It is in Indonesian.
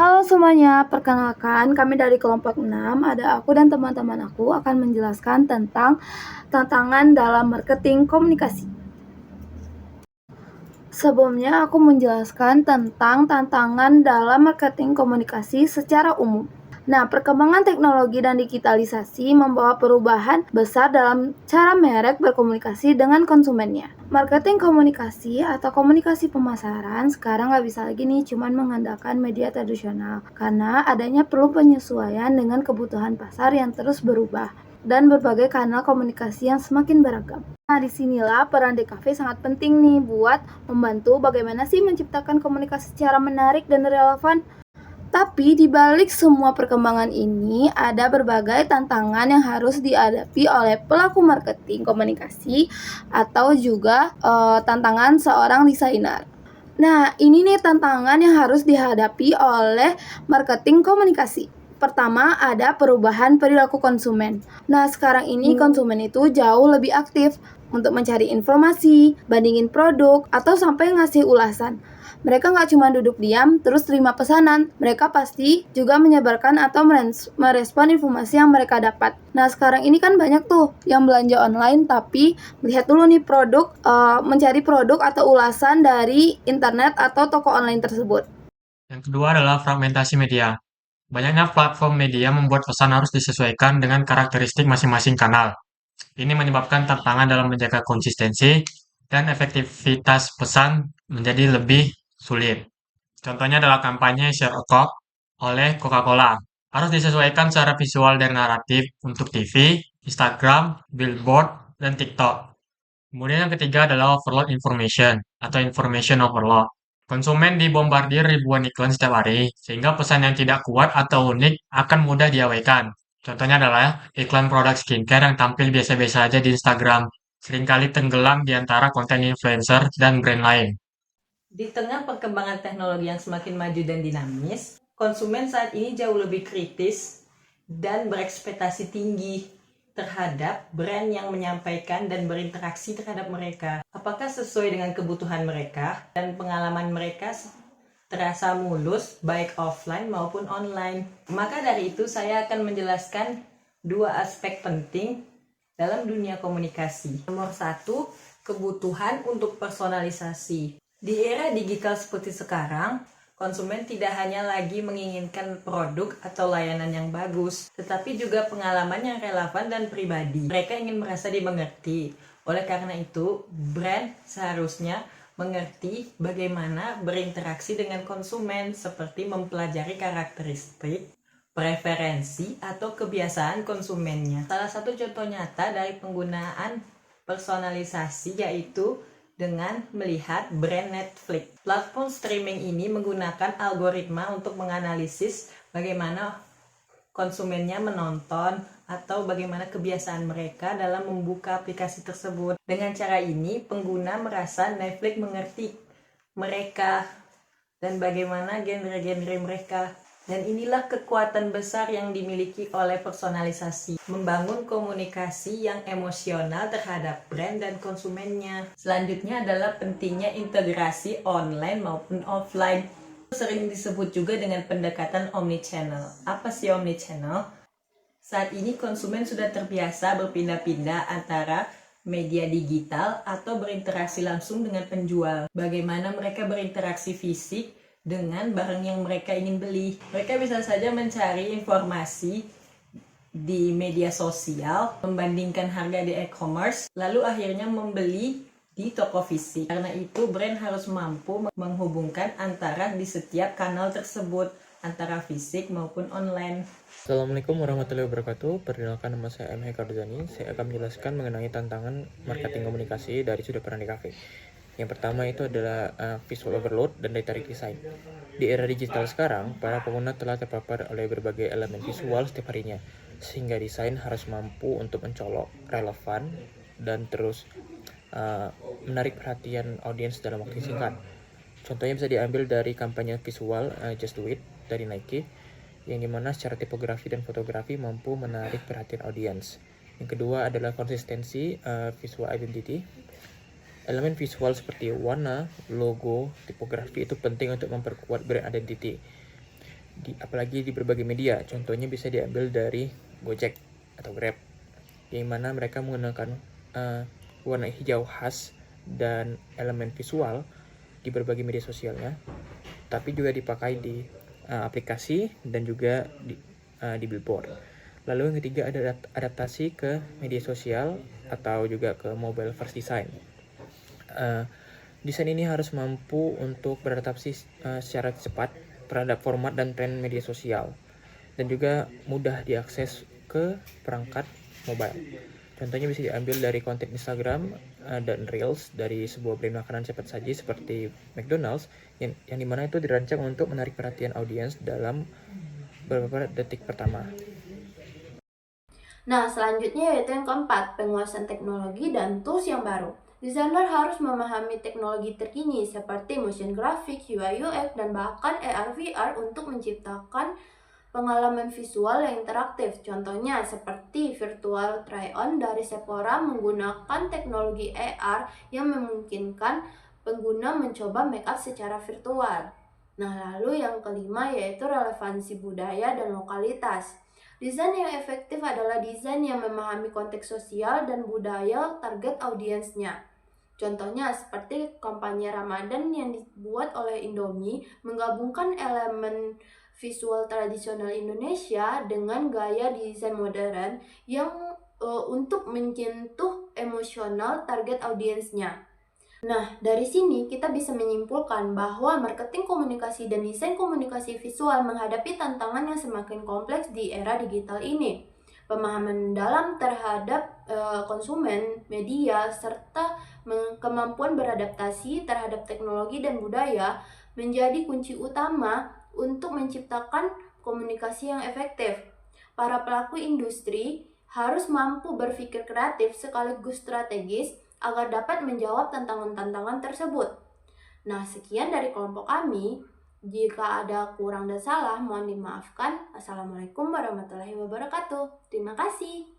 Halo semuanya, perkenalkan kami dari kelompok 6, ada aku dan teman-teman aku akan menjelaskan tentang tantangan dalam marketing komunikasi. Sebelumnya aku menjelaskan tentang tantangan dalam marketing komunikasi secara umum. Nah, perkembangan teknologi dan digitalisasi membawa perubahan besar dalam cara merek berkomunikasi dengan konsumennya. Marketing komunikasi atau komunikasi pemasaran sekarang nggak bisa lagi nih cuman mengandalkan media tradisional, karena adanya perlu penyesuaian dengan kebutuhan pasar yang terus berubah dan berbagai kanal komunikasi yang semakin beragam. Nah, disinilah peran DKV sangat penting nih buat membantu bagaimana sih menciptakan komunikasi secara menarik dan relevan. Tapi di balik semua perkembangan ini, ada berbagai tantangan yang harus dihadapi oleh pelaku marketing komunikasi atau juga tantangan seorang desainer. Nah, ini nih tantangan yang harus dihadapi oleh marketing komunikasi. Pertama, ada perubahan perilaku konsumen. Nah, sekarang ini konsumen itu jauh lebih aktif untuk mencari informasi, bandingin produk, atau sampai ngasih ulasan. Mereka nggak cuma duduk diam terus terima pesanan, mereka pasti juga menyebarkan atau merespon informasi yang mereka dapat. Nah, sekarang ini kan banyak tuh yang belanja online tapi melihat dulu nih produk, mencari produk atau ulasan dari internet atau toko online tersebut. Yang kedua adalah fragmentasi media. Banyaknya platform media membuat pesan harus disesuaikan dengan karakteristik masing-masing kanal. Ini menyebabkan tantangan dalam menjaga konsistensi dan efektivitas pesan menjadi lebih sulit. Contohnya adalah kampanye Share a Coke oleh Coca-Cola. Harus disesuaikan secara visual dan naratif untuk TV, Instagram, Billboard, dan TikTok. Kemudian yang ketiga adalah overload information atau information overload. Konsumen dibombardir ribuan iklan setiap hari, sehingga pesan yang tidak kuat atau unik akan mudah diabaikan. Contohnya adalah iklan produk skincare yang tampil biasa-biasa saja di Instagram, seringkali tenggelam di antara konten influencer dan brand lain. Di tengah perkembangan teknologi yang semakin maju dan dinamis, konsumen saat ini jauh lebih kritis dan berekspektasi tinggi terhadap brand yang menyampaikan dan berinteraksi terhadap mereka. Apakah sesuai dengan kebutuhan mereka dan pengalaman mereka terasa mulus baik offline maupun online. Maka dari itu saya akan menjelaskan dua aspek penting dalam dunia komunikasi. Nomor satu, kebutuhan untuk personalisasi. Di era digital seperti sekarang, konsumen tidak hanya lagi menginginkan produk atau layanan yang bagus, tetapi juga pengalaman yang relevan dan pribadi. Mereka ingin merasa dimengerti. Oleh karena itu, brand seharusnya mengerti bagaimana berinteraksi dengan konsumen, seperti mempelajari karakteristik, preferensi, atau kebiasaan konsumennya. Salah satu contoh nyata dari penggunaan personalisasi yaitu dengan melihat brand Netflix. Platform streaming ini menggunakan algoritma untuk menganalisis bagaimana konsumennya menonton atau bagaimana kebiasaan mereka dalam membuka aplikasi tersebut. Dengan cara ini, pengguna merasa Netflix mengerti mereka dan bagaimana genre-genre mereka. Dan inilah kekuatan besar yang dimiliki oleh personalisasi, membangun komunikasi yang emosional terhadap brand dan konsumennya. Selanjutnya adalah pentingnya integrasi online maupun offline. Sering disebut juga dengan pendekatan omnichannel. Apa sih omnichannel? Saat ini konsumen sudah terbiasa berpindah-pindah antara media digital atau berinteraksi langsung dengan penjual. Bagaimana mereka berinteraksi fisik dengan barang yang mereka ingin beli. Mereka bisa saja mencari informasi di media sosial, membandingkan harga di e-commerce, lalu akhirnya membeli di toko fisik. Karena itu, brand harus mampu menghubungkan antara di setiap kanal tersebut, antara fisik maupun online. Assalamualaikum warahmatullahi wabarakatuh. Perkenalkan, nama saya M. Hekarzani. Saya akan menjelaskan mengenai tantangan marketing komunikasi dari sudut pandang DKV. Yang pertama itu adalah visual overload dan data design. Di era digital sekarang, para pengguna telah terpapar oleh berbagai elemen visual setiap harinya, sehingga desain harus mampu untuk mencolok, relevan, dan terus menarik perhatian audiens dalam waktu singkat. Contohnya bisa diambil dari kampanye visual Just Do It dari Nike, yang dimana secara tipografi dan fotografi mampu menarik perhatian audiens. Yang kedua adalah konsistensi visual identity. Elemen visual seperti warna, logo, tipografi itu penting untuk memperkuat brand identity. apalagi di berbagai media. Contohnya bisa diambil dari Gojek atau Grab, di mana mereka menggunakan warna hijau khas dan elemen visual di berbagai media sosialnya, tapi juga dipakai di aplikasi dan juga di billboard. Lalu yang ketiga ada adaptasi ke media sosial atau juga ke mobile first design. Desain ini harus mampu untuk beradaptasi secara cepat terhadap format dan tren media sosial, dan juga mudah diakses ke perangkat mobile. Contohnya bisa diambil dari konten Instagram dan Reels dari sebuah brand makanan cepat saji seperti McDonald's, yang dimana itu dirancang untuk menarik perhatian audiens dalam beberapa detik pertama. Nah, selanjutnya yaitu yang keempat, penguasaan teknologi dan tools yang baru. Desainer harus memahami teknologi terkini seperti motion graphic, UI UX, dan bahkan AR VR untuk menciptakan pengalaman visual yang interaktif. Contohnya seperti virtual try-on dari Sephora menggunakan teknologi AR yang memungkinkan pengguna mencoba makeup secara virtual. Nah, lalu yang kelima yaitu relevansi budaya dan lokalitas. Desain yang efektif adalah desain yang memahami konteks sosial dan budaya target audiensnya. Contohnya seperti kampanye Ramadan yang dibuat oleh Indomie menggabungkan elemen visual tradisional Indonesia dengan gaya desain modern yang untuk menyentuh emosional target audiensnya. Nah, dari sini kita bisa menyimpulkan bahwa marketing komunikasi dan desain komunikasi visual menghadapi tantangan yang semakin kompleks di era digital ini. Pemahaman dalam terhadap konsumen, media, serta kemampuan beradaptasi terhadap teknologi dan budaya menjadi kunci utama untuk menciptakan komunikasi yang efektif. Para pelaku industri harus mampu berpikir kreatif sekaligus strategis agar dapat menjawab tantangan-tantangan tersebut. Nah, sekian dari kelompok kami. Jika ada kurang dan salah, mohon dimaafkan. Assalamualaikum warahmatullahi wabarakatuh. Terima kasih.